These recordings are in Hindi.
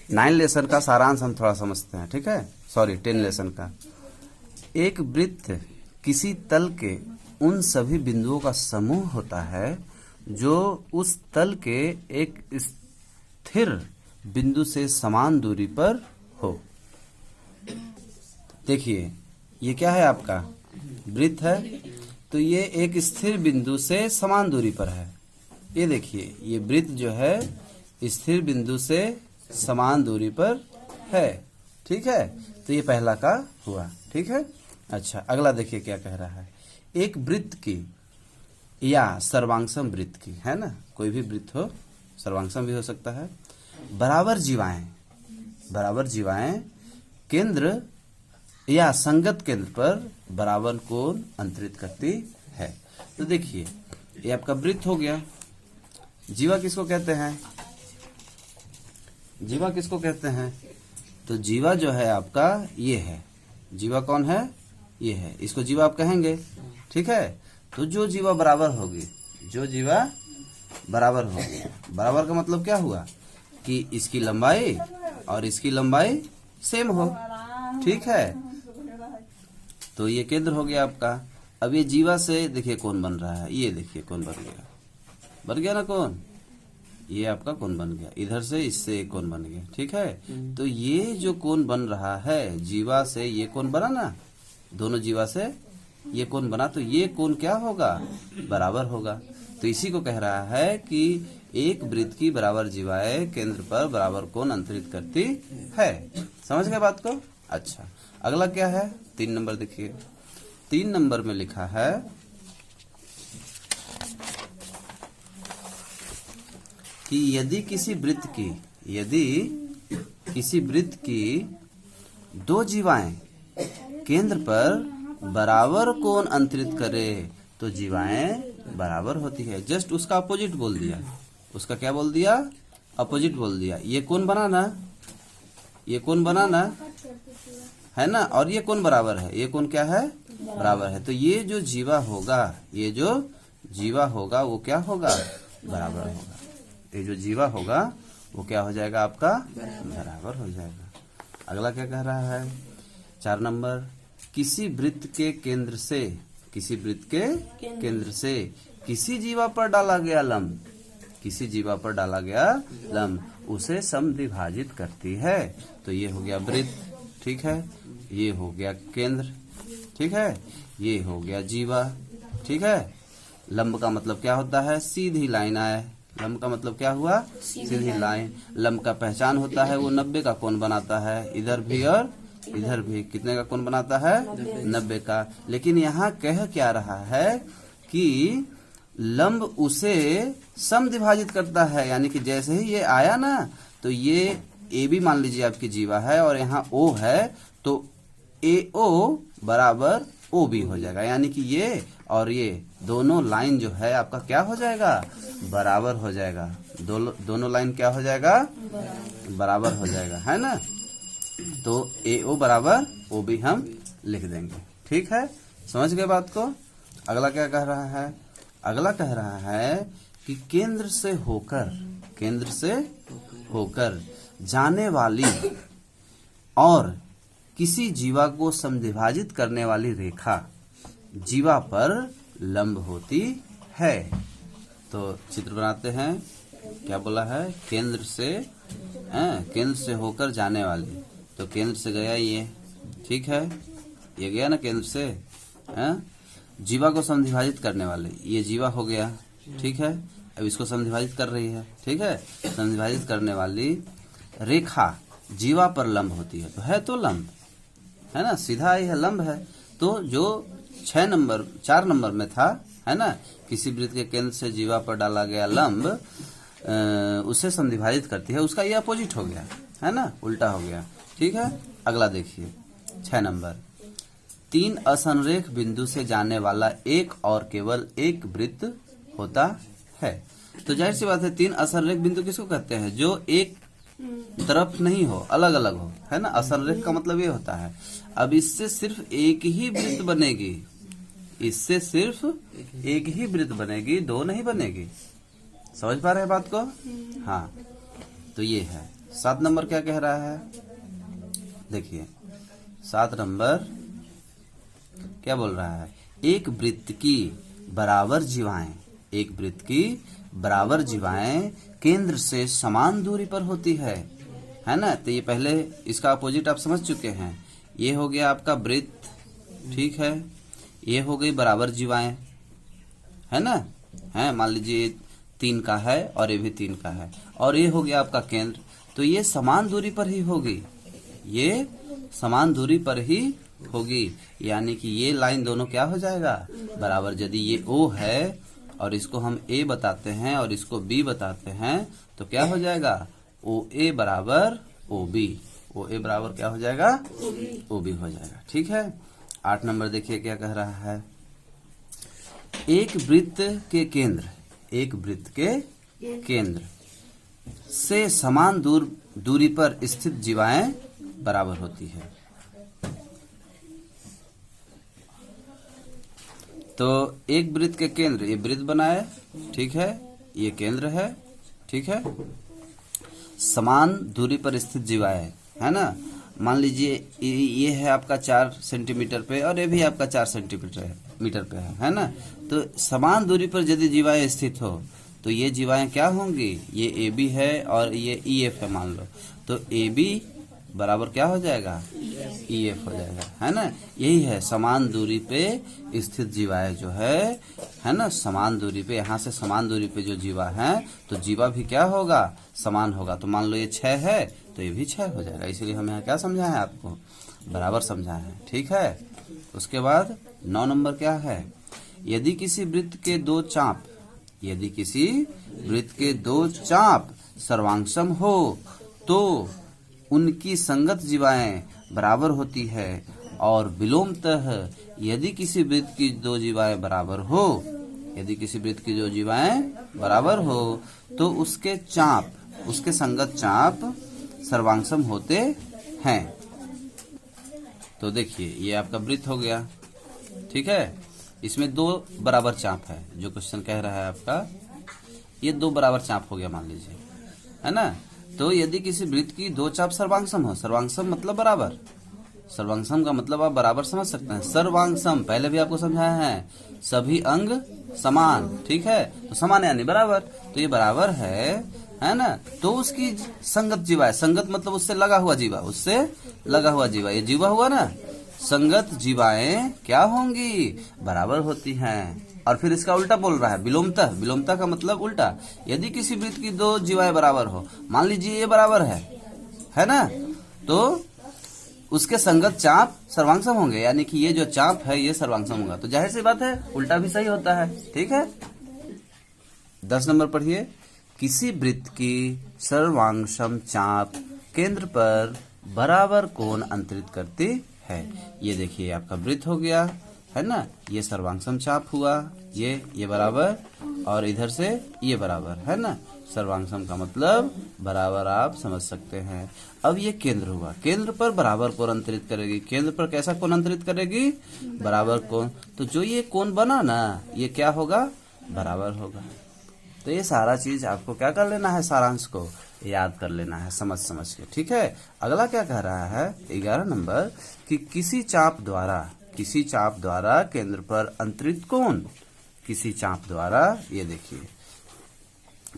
9 लेसन का सारांश हम थोड़ा समझते हैं, ठीक है, सॉरी 10 लेसन का। एक वृत्त किसी तल के उन सभी बिंदुओं का समूह होता है जो उस तल के एक स्थिर बिंदु से समान दूरी पर हो। देखिए ये क्या है, आपका वृत्त है, तो ये एक स्थिर बिंदु से समान दूरी पर है। ये देखिए ये वृत्त जो है स्थिर बिंदु से समान दूरी पर है, ठीक है, तो ये पहला का हुआ, ठीक है। अच्छा अगला देखिए क्या कह रहा है। एक वृत्त की या सर्वांगसम वृत्त की, है ना, कोई भी वृत्त हो, सर्वांगसम भी हो सकता है, बराबर जीवाएं केंद्र या संगत केंद्र पर बराबर कोण अंतरित करती है। तो देखिए ये आपका वृत्त हो गया। जीवा किसको कहते हैं, जीवा किसको कहते हैं, तो जीवा जो है आपका ये है, जीवा कौन है, ये है, इसको जीवा आप कहेंगे, ठीक है। तो जो जीवा बराबर होगी, जो जीवा बराबर होगी, बराबर का मतलब क्या हुआ कि इसकी लंबाई और इसकी लंबाई सेम हो, ठीक है, तो ये केंद्र हो गया आपका। अब ये जीवा से देखिए कौन बन रहा है, ये देखिए कौन बन गया ना कौन, ये आपका कोण बन गया, इधर से इससे एक कोण बन गया, ठीक है। तो ये जो कोण बन रहा है जीवा से ये कोण बना ना, दोनों जीवा से ये कोण बना, तो ये कोण क्या होगा, बराबर होगा। तो इसी को कह रहा है कि एक वृत्त की बराबर जीवाएं केंद्र पर बराबर कोण अंतरित करती है। समझ गए बात को। अच्छा अगला क्या है, 3 नंबर देखिए। 3 नंबर में लिखा है कि यदि किसी वृत्त की 2 जीवाएं केंद्र पर बराबर कोण अंतरित करे तो जीवाएं बराबर होती है। जस्ट उसका अपोजिट बोल दिया, उसका क्या बोल दिया, अपोजिट बोल दिया। ये कोण बनाना, ये कोण बनाना है ना, और ये कोण बराबर है, ये कोण क्या है, बराबर है। तो ये जो जीवा होगा, ये जो जीवा होगा वो क्या होगा, बराबर होगा। ये जो जीवा होगा वो क्या हो जाएगा, आपका बराबर हो जाएगा। अगला क्या कह रहा है, 4 नंबर। किसी वृत्त के केंद्र से, किसी वृत्त के केंद्र से किसी जीवा पर डाला गया लंब, किसी जीवा पर डाला गया लंब उसे समद्विभाजित करती है। तो ये हो गया वृत्त, ठीक है, ये हो गया केंद्र, ठीक है, ये हो गया जीवा, ठीक है। लंब का मतलब क्या होता है, सीधी लाइन आए, लंब का मतलब क्या हुआ, सीधी लाइन। लंब का पहचान होता है वो 90 का कोण बनाता है, इधर भी और इधर भी कितने का कोण बनाता है, 90 का। लेकिन यहाँ कह क्या रहा है कि लंब उसे समद्विभाजित करता है, यानी कि जैसे ही ये आया ना तो ये ए बी मान लीजिए आपकी जीवा है और यहाँ ओ है, तो ए ओ बराबर ओ बी हो जाएगा, यानी कि ये और ये दोनों लाइन जो है आपका क्या हो जाएगा, बराबर हो जाएगा। दोनों लाइन क्या हो जाएगा, बराबर हो जाएगा, है ना। तो ए ओ बराबर ओ बी हम लिख देंगे, ठीक है। समझ गए बात को। अगला क्या कह रहा है, अगला कह रहा है कि केंद्र से होकर जाने वाली और किसी जीवा को समद्विभाजित करने वाली रेखा जीवा पर लंब होती है। तो चित्र बनाते हैं, क्या बोला है, केंद्र से होकर जाने वाली, तो केंद्र से गया ये, ठीक है, ये गया ना केंद्र से, जीवा को समद्विभाजित करने वाले, ये जीवा हो गया, ठीक है। अब इसको समद्विभाजित कर रही है, ठीक है, समद्विभाजित करने वाली रेखा जीवा पर लंब होती है, तो है तो लंब है ना, सीधा ही है, लंब है। तो जो 4 नंबर में था, है ना, किसी वृत्त के केंद्र से जीवा पर डाला गया लंब उसे समद्विभाजित करती है, उसका ये अपोजिट हो गया, है ना, उल्टा हो गया, ठीक है। अगला देखिए 6 नंबर। 3 असंरेख बिंदु से जाने वाला एक और केवल एक वृत्त होता है। तो जाहिर सी बात है 3 असंरेख बिंदु किसको कहते हैं, जो एक तरफ नहीं हो, अलग अलग हो, है ना। असंरेख का मतलब ये होता है। अब इससे सिर्फ एक ही वृत्त बनेगी, इससे सिर्फ एक ही वृत्त बनेगी, 2 नहीं बनेगी। समझ पा रहे हैं बात को, हाँ। तो ये है, 7 नंबर क्या कह रहा है, देखिए 7 नंबर क्या बोल रहा है, एक वृत्त की बराबर जीवाएं, एक वृत्त की बराबर जीवाएं केंद्र से समान दूरी पर होती है ना। तो ये पहले इसका अपोजिट आप समझ चुके हैं। ये हो गया आपका वृत्त, ठीक है, ये हो गई बराबर जीवाएं, है ना, है, मान लीजिए 3 का है और ये भी 3 का है, और ये हो गया आपका केंद्र। तो ये समान दूरी पर ही होगी, ये समान दूरी पर ही होगी, यानी कि ये लाइन दोनों क्या हो जाएगा, बराबर। यदि ये O है और इसको हम A बताते हैं और इसको B बताते हैं तो क्या हो जाएगा, OA बराबर OB, OA बराबर क्या हो जाएगा, OB हो जाएगा, ठीक है। 8 नंबर देखिए क्या कह रहा है, एक वृत्त के केंद्र, एक वृत्त के केंद्र से समान दूरी पर स्थित जीवाएं बराबर होती है। तो एक वृत्त के केंद्र, ये वृत्त बना है, ठीक है, ये केंद्र है, ठीक है, समान दूरी पर स्थित जीवाएं, है ना। मान लीजिए ये है आपका 4 सेंटीमीटर पे और ये भी आपका 4 सेंटीमीटर पे है ना। तो समान दूरी पर यदि जीवाएं स्थित हो तो ये जीवाएं क्या होंगी, ये AB है और ये EF है मान लो, तो AB बराबर क्या हो जाएगा, EF हो जाएगा, है ना। यही है समान दूरी पे स्थित जीवाएं जो है ना, समान दूरी पे, यहाँ से समान दूरी पे जो जीवा है तो जीवा भी क्या होगा, समान होगा। तो मान लो ये 6 है तो ये भी 6 हो जाएगा, इसलिए हम यहाँ क्या समझाए हैं आपको, बराबर समझाए हैं, ठीक है। उसके बाद 9 नंबर क्या है, यदि किसी वृत्त के 2 चाप, यदि किसी वृत्त के 2 चाप सर्वांगसम हो तो उनकी संगत जीवाएं बराबर होती है, और विलोमतः यदि किसी वृत्त की 2 जीवाएं बराबर हो, यदि किसी वृत्त की 2 जीवाएं बराबर हो तो उसके चाप, उसके संगत चाप सर्वांगसम होते हैं। तो देखिए ये आपका वृत्त हो गया, ठीक है, इसमें 2 बराबर चाप है, जो क्वेश्चन कह रहा है आपका, ये 2 बराबर चाप हो गया मान लीजिए, है ना। तो यदि किसी वृत्त की 2 चाप सर्वांगसम हो, सर्वांगसम मतलब बराबर, सर्वांगसम का मतलब आप बराबर समझ सकते हैं। सर्वांगसम पहले भी आपको समझाया है, सभी अंग समान, ठीक है, तो समान यानी बराबर, तो ये बराबर है ना। तो उसकी संगत जीवा है, संगत मतलब उससे लगा हुआ जीवा, उससे लगा हुआ जीवा, ये जीवा हुआ ना, संगत जीवाएं क्या होंगी, बराबर होती हैं। और फिर इसका उल्टा बोल रहा है, विलोमतः, विलोमतः का मतलब उल्टा, यदि किसी वृत्त की 2 जीवाएं बराबर हो, मान लीजिए ये बराबर है ना, तो उसके संगत चाप सर्वांगसम होंगे, यानी कि ये जो चाप है ये सर्वांगसम होगा, तो जाहिर सी बात है उल्टा भी सही होता है, ठीक है। 10 नंबर पढ़िए, किसी वृत्त की सर्वांगसम चाप केंद्र पर बराबर कोण अंतरित करती है। ये देखिए आपका वृत्त हो गया, है ना, ये सर्वांगसम चाप हुआ, ये बराबर, और इधर से ये बराबर, है ना। सर्वांगसम का मतलब बराबर आप समझ सकते हैं। अब ये केंद्र हुआ, केंद्र पर बराबर कोण अंतरित करेगी, केंद्र पर कैसा कोण अंतरित करेगी, बराबर कोण। तो जो ये कोण बना ना, ये क्या होगा, बराबर होगा। तो ये सारा चीज आपको क्या कर लेना है, सारांश को याद कर लेना है समझ समझ के, ठीक है। अगला क्या कह रहा है 11 नंबर, कि किसी चाप द्वारा केंद्र पर अंतरित कोण, किसी चाप द्वारा, ये देखिए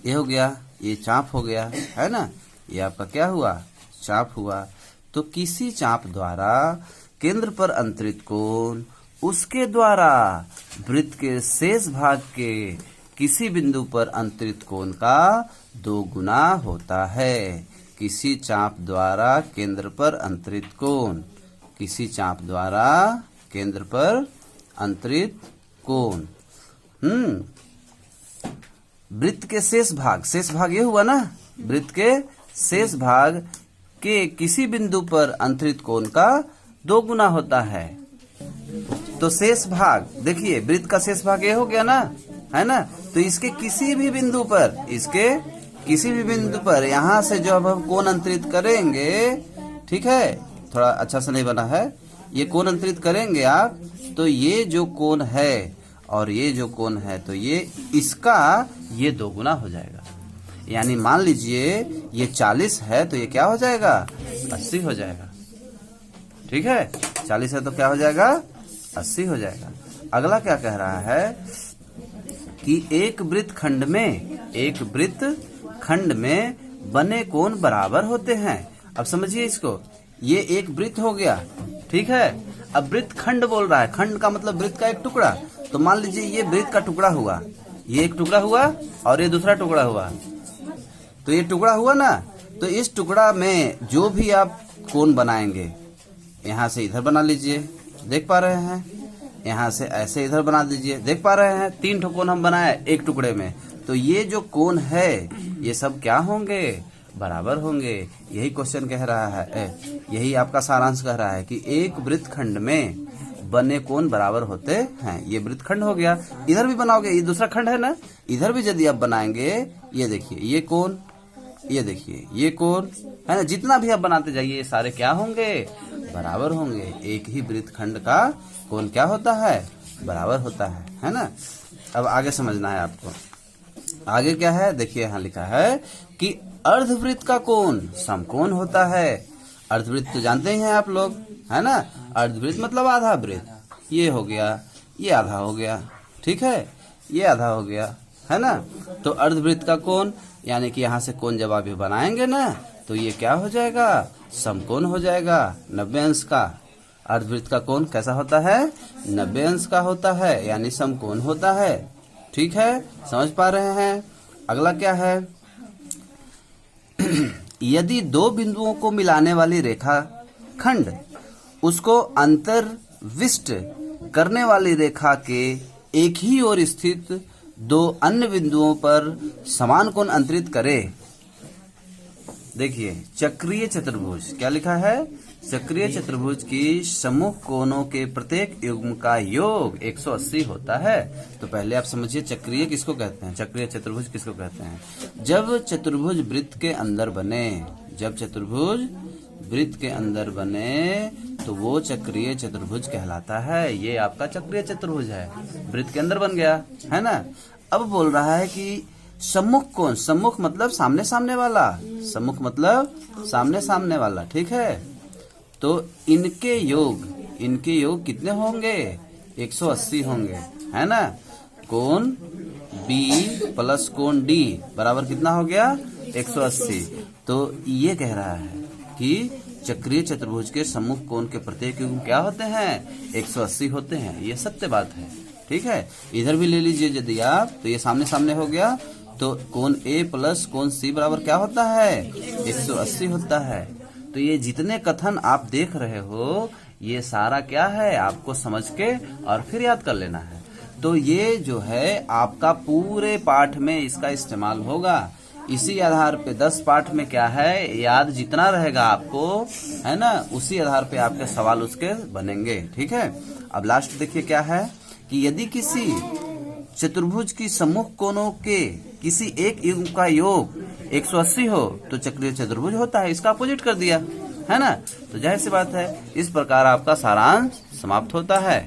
ये हो गया, ये चाप हो गया, है ना, ये आपका क्या हुआ, चाप हुआ। तो किसी चाप द्वारा केंद्र पर अंतरित कोण उसके द्वारा वृत्त के शेष भाग के किसी बिंदु पर अंतरित कोण का 2 गुना होता है। किसी चाप द्वारा केंद्र पर अंतरित कोण, किसी चाप द्वारा केंद्र पर अंतरित कोण, वृत्त के शेष भाग ये हुआ ना, वृत्त के शेष भाग के किसी बिंदु पर अंतरित कोण का 2 गुना होता है। तो शेष भाग देखिए, वृत्त का शेष भाग ये हो गया ना, है ना, तो इसके किसी भी बिंदु पर, इसके किसी भी बिंदु पर यहाँ से जब हम कोण अंतरित करेंगे, ठीक है, थोड़ा अच्छा से नहीं बना है, ये कोण अंतरित करेंगे आप, तो ये जो कोण है और ये जो कोण है, तो ये इसका ये 2 गुना हो जाएगा। यानी मान लीजिए ये 40 है तो ये क्या हो जाएगा, 80 हो जाएगा। ठीक है, 40 है तो क्या हो जाएगा, 80 हो जाएगा। अगला क्या कह रहा है कि एक वृत्तखंड में बने कोण बराबर होते हैं। अब समझिए इसको, ये एक वृत्त हो गया, ठीक है। अब वृत्तखंड बोल रहा है, खंड का मतलब वृत्त का एक टुकड़ा। तो मान लीजिए ये वृत्त का टुकड़ा हुआ, ये एक टुकड़ा हुआ और ये दूसरा टुकड़ा हुआ, तो ये टुकड़ा हुआ ना। तो इस टुकड़ा में जो भी आप कोण बनाएंगे, यहाँ से इधर बना लीजिए, देख पा रहे हैं, यहाँ से ऐसे इधर बना दीजिए, देख पा रहे हैं। 3 ठो कोण हम बनाए एक टुकड़े में, तो ये जो कोण है ये सब क्या होंगे, बराबर होंगे। यही क्वेश्चन कह रहा है, यही आपका सारांश कह रहा है कि एक वृत्तखंड में बने कोण बराबर होते हैं। ये वृत्तखंड हो गया, इधर भी बनाओगे, ये दूसरा खंड है ना, इधर भी यदि आप बनाएंगे, ये देखिए ये कोण, ये देखिए ये कोण है ना, जितना भी आप बनाते जाइए ये सारे क्या होंगे, बराबर होंगे। एक ही वृत्तखंड का कोण क्या होता है, बराबर होता है ना। अब आगे समझना है आपको, आगे क्या है देखिए, यहाँ लिखा है कि अर्धवृत्त का कोण समकोण होता है। अर्धवृत्त तो जानते ही हैं आप लोग, है ना। अर्धवृत्त मतलब आधा वृत्त, ये हो गया, ये आधा हो गया, ठीक है, ये आधा हो गया, है ना। तो अर्धवृत्त का कोण यानी कि यहाँ से कोण जब आप बनाएंगे ना, तो ये क्या हो जाएगा, समकोण हो जाएगा, 90 अंश का। अर्धवृत्त का कोण कैसा होता है, 90 अंश का होता है, यानी समकोण होता है। ठीक है, समझ पा रहे हैं। अगला क्या है, यदि 2 बिंदुओं को मिलाने वाली रेखा खंड उसको अंतर्विष्ट करने वाली रेखा के एक ही ओर स्थित 2 अन्य बिंदुओं पर समान कोण अंतरित करे। देखिए चक्रीय चतुर्भुज क्या लिखा है, चक्रीय चतुर्भुज की समूह कोणों के प्रत्येक युग्म का योग 180 होता है। तो पहले आप समझिए चक्रीय किसको कहते हैं, चक्रीय चतुर्भुज किसको कहते हैं। जब चतुर्भुज वृत्त के अंदर बने, जब चतुर्भुज वृत्त के अंदर बने तो वो चक्रीय चतुर्भुज कहलाता है। ये आपका चक्रीय चतुर्भुज है, वृत्त के अंदर बन गया, है ना। अब बोल रहा है कि सम्मुख कोण, सम्मुख मतलब सामने सामने वाला, सम्मुख मतलब सामने सामने वाला, ठीक है। तो इनके योग कितने होंगे, 180 होंगे, है ना। कोण B प्लस कोण D बराबर कितना हो गया, 180। तो ये कह रहा है कि चक्रीय चतुर्भुज के सम्मुख कोण के प्रत्येक युग्म क्या होते हैं, 180 होते हैं। ये सत्य बात है, ठीक है। इधर भी ले लीजिए यदि आप, तो ये सामने सामने हो गया, तो कोण A प्लस कोण C बराबर क्या होता है, 180 होता है। तो ये जितने कथन आप देख रहे हो ये सारा क्या है, आपको समझ के और फिर याद कर लेना है। तो ये जो है आपका पूरे पाठ में इसका इस्तेमाल होगा। इसी आधार पे 10 पाठ में क्या है, याद जितना रहेगा आपको, है ना, उसी आधार पे आपके सवाल उसके बनेंगे, ठीक है। अब लास्ट देखिए क्या है कि यदि किसी चतुर्भुज की सम्मुख कोणों के किसी एक युग्म का योग 180 हो तो चक्रीय चतुर्भुज होता है। इसका अपोजिट कर दिया, है ना। तो जाहिर सी बात है, इस प्रकार आपका सारांश समाप्त होता है।